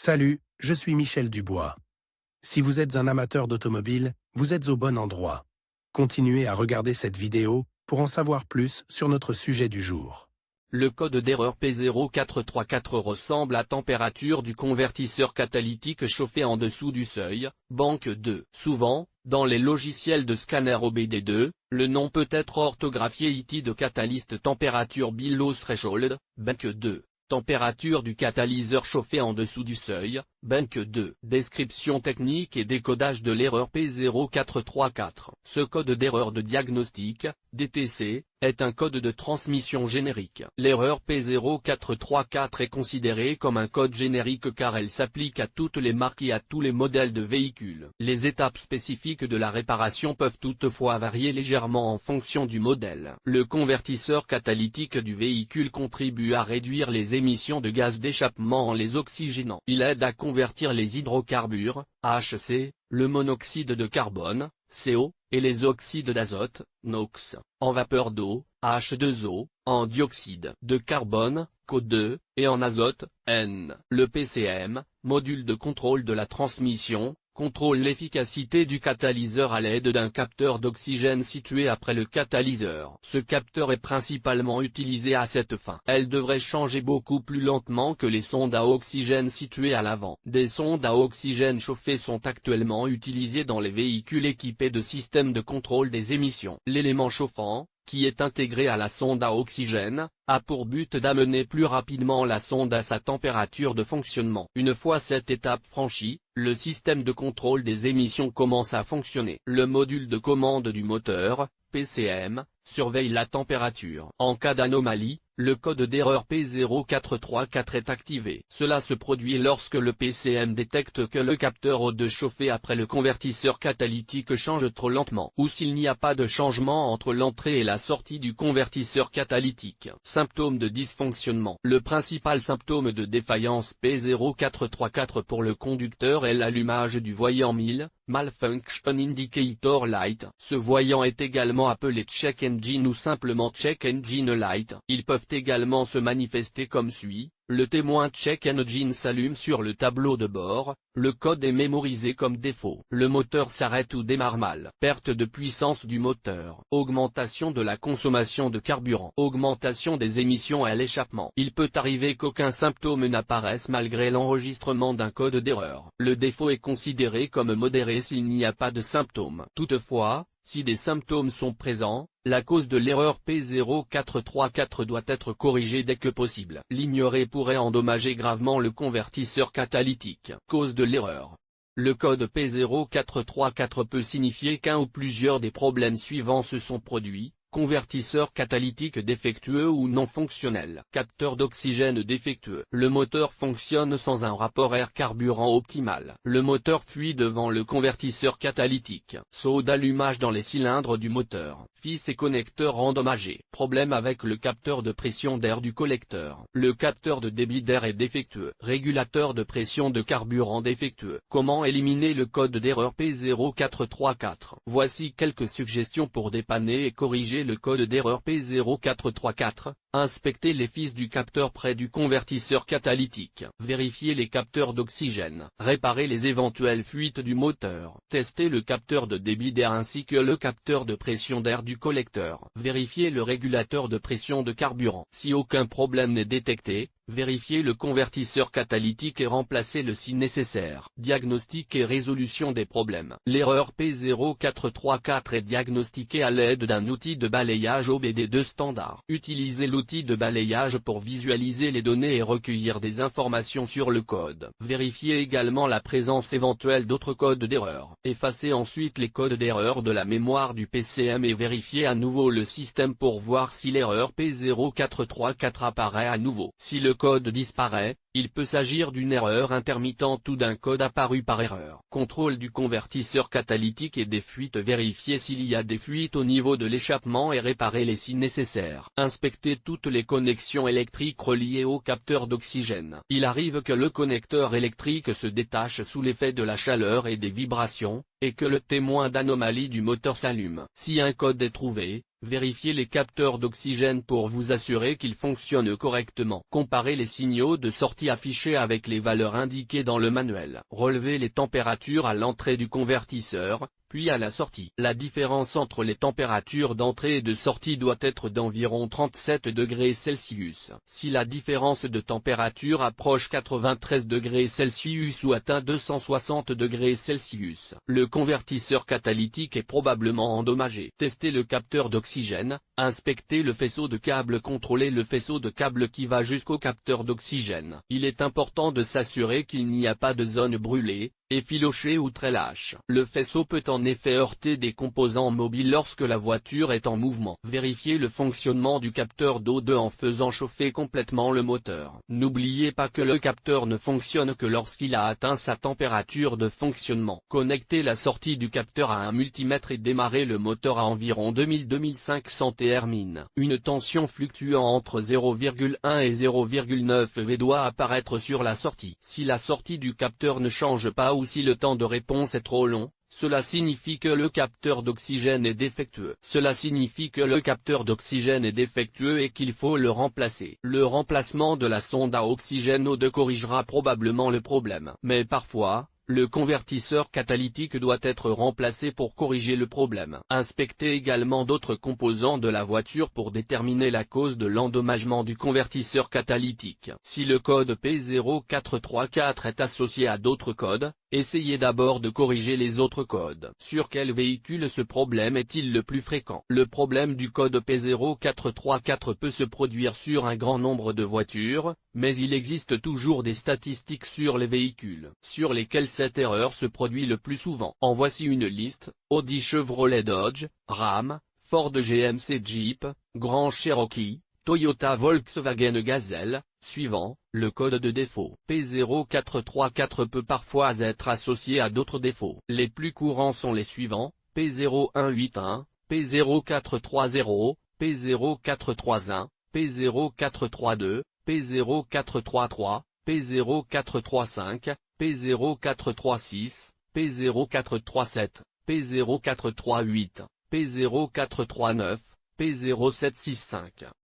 Salut, je suis Michel Dubois. Si vous êtes un amateur d'automobile, vous êtes au bon endroit. Continuez à regarder cette vidéo pour en savoir plus sur notre sujet du jour. Le code d'erreur P0434 ressemble à température du convertisseur catalytique chauffé en dessous du seuil, banque 2. Souvent, dans les logiciels de scanner OBD2, le nom peut être orthographié IT de catalyst température below threshold, banque 2. Température du catalyseur chauffé en dessous du seuil, banque 2. Description technique et décodage de l'erreur P0434. Ce code d'erreur de diagnostic, DTC, est un code de transmission générique. L'erreur P0434 est considérée comme un code générique car elle s'applique à toutes les marques et à tous les modèles de véhicules. Les étapes spécifiques de la réparation peuvent toutefois varier légèrement en fonction du modèle. Le convertisseur catalytique du véhicule contribue à réduire les émissions de gaz d'échappement en les oxygénant. Il aide à convertir les hydrocarbures, HC, le monoxyde de carbone, CO, et les oxydes d'azote, NOx, en vapeur d'eau, H2O, en dioxyde de carbone, CO2, et en azote, N. Le PCM, module de contrôle de la transmission, contrôle l'efficacité du catalyseur à l'aide d'un capteur d'oxygène situé après le catalyseur. Ce capteur est principalement utilisé à cette fin. Elle devrait changer beaucoup plus lentement que les sondes à oxygène situées à l'avant. Des sondes à oxygène chauffées sont actuellement utilisées dans les véhicules équipés de systèmes de contrôle des émissions. L'élément chauffant, qui est intégré à la sonde à oxygène, a pour but d'amener plus rapidement la sonde à sa température de fonctionnement. Une fois cette étape franchie, le système de contrôle des émissions commence à fonctionner. Le module de commande du moteur, PCM, surveille la température. En cas d'anomalie, le code d'erreur P0434 est activé. Cela se produit lorsque le PCM détecte que le capteur O2 chauffé après le convertisseur catalytique change trop lentement, ou s'il n'y a pas de changement entre l'entrée et la sortie du convertisseur catalytique. Symptômes de dysfonctionnement. Le principal symptôme de défaillance P0434 pour le conducteur est l'allumage du voyant 1000, Malfunction Indicator Light. Ce voyant est également appelé Check Engine ou simplement Check Engine Light. Ils peuvent également se manifester comme suit. Le témoin Check Engine s'allume sur le tableau de bord, le code est mémorisé comme défaut. Le moteur s'arrête ou démarre mal. Perte de puissance du moteur. Augmentation de la consommation de carburant. Augmentation des émissions à l'échappement. Il peut arriver qu'aucun symptôme n'apparaisse malgré l'enregistrement d'un code d'erreur. Le défaut est considéré comme modéré s'il n'y a pas de symptômes. Toutefois, si des symptômes sont présents, la cause de l'erreur P0434 doit être corrigée dès que possible. L'ignorer pourrait endommager gravement le convertisseur catalytique. Cause de l'erreur. Le code P0434 peut signifier qu'un ou plusieurs des problèmes suivants se sont produits. Convertisseur catalytique défectueux ou non fonctionnel. Capteur d'oxygène défectueux. Le moteur fonctionne sans un rapport air-carburant optimal. Le moteur fuit devant le convertisseur catalytique. Saut d'allumage dans les cylindres du moteur. Fils et connecteurs endommagés. Problème avec le capteur de pression d'air du collecteur. Le capteur de débit d'air est défectueux. Régulateur de pression de carburant défectueux. Comment éliminer le code d'erreur P0434? Voici quelques suggestions pour dépanner et corriger le code d'erreur P0434, inspectez les fils du capteur près du convertisseur catalytique, vérifiez les capteurs d'oxygène, réparez les éventuelles fuites du moteur, testez le capteur de débit d'air ainsi que le capteur de pression d'air du collecteur, vérifiez le régulateur de pression de carburant. Si aucun problème n'est détecté, vérifiez le convertisseur catalytique et remplacez-le si nécessaire. Diagnostic et résolution des problèmes. L'erreur P0434 est diagnostiquée à l'aide d'un outil de balayage OBD2 standard. Utilisez l'outil de balayage pour visualiser les données et recueillir des informations sur le code. Vérifiez également la présence éventuelle d'autres codes d'erreur. Effacez ensuite les codes d'erreur de la mémoire du PCM et vérifiez à nouveau le système pour voir si l'erreur P0434 apparaît à nouveau. Si le code disparaît, il peut s'agir d'une erreur intermittente ou d'un code apparu par erreur. Contrôle du convertisseur catalytique et des fuites. Vérifiez s'il y a des fuites au niveau de l'échappement et réparez-les si nécessaire. Inspectez toutes les connexions électriques reliées au capteur d'oxygène. Il arrive que le connecteur électrique se détache sous l'effet de la chaleur et des vibrations, et que le témoin d'anomalie du moteur s'allume. Si un code est trouvé, Vérifiez les capteurs d'oxygène pour vous assurer qu'ils fonctionnent correctement. Comparez les signaux de sortie affichés avec les valeurs indiquées dans le manuel. Relevez les températures à l'entrée du convertisseur, puis à la sortie. La différence entre les températures d'entrée et de sortie doit être d'environ 37 degrés Celsius. Si la différence de température approche 93 degrés Celsius ou atteint 260 degrés Celsius, le convertisseur catalytique est probablement endommagé. Testez le capteur d'oxygène, inspectez le faisceau de câble, contrôlez le faisceau de câble qui va jusqu'au capteur d'oxygène. Il est important de s'assurer qu'il n'y a pas de zone brûlée, effilochée ou très lâche. Le faisceau peut en effet heurter des composants mobiles lorsque la voiture est en mouvement. Vérifiez le fonctionnement du capteur d'O2 en faisant chauffer complètement le moteur. N'oubliez pas que le capteur ne fonctionne que lorsqu'il a atteint sa température de fonctionnement. Connectez la sortie du capteur à un multimètre et démarrez le moteur à environ 2000-2500 Thermin. Une tension fluctuant entre 0,1 et 0,9 V doit apparaître sur la sortie. Si la sortie du capteur ne change pas ou si le temps de réponse est trop long, cela signifie que le capteur d'oxygène est défectueux. Et qu'il faut le remplacer. Le remplacement de la sonde à oxygène O2 corrigera probablement le problème. Mais parfois, le convertisseur catalytique doit être remplacé pour corriger le problème. Inspectez également d'autres composants de la voiture pour déterminer la cause de l'endommagement du convertisseur catalytique. Si le code P0434 est associé à d'autres codes, essayez d'abord de corriger les autres codes. Sur quel véhicule ce problème est-il le plus fréquent? Le problème du code P0434 peut se produire sur un grand nombre de voitures, mais il existe toujours des statistiques sur les véhicules sur lesquels cette erreur se produit le plus souvent. En voici une liste: Audi, Chevrolet, Dodge, Ram, Ford, GMC, Jeep, Grand Cherokee, Toyota, Volkswagen, Gazelle. Suivant, le code de défaut. P0434 peut parfois être associé à d'autres défauts. Les plus courants sont les suivants: P0181, P0430, P0431, P0432, P0433, P0435, P0436, P0437, P0438, P0439, P0765.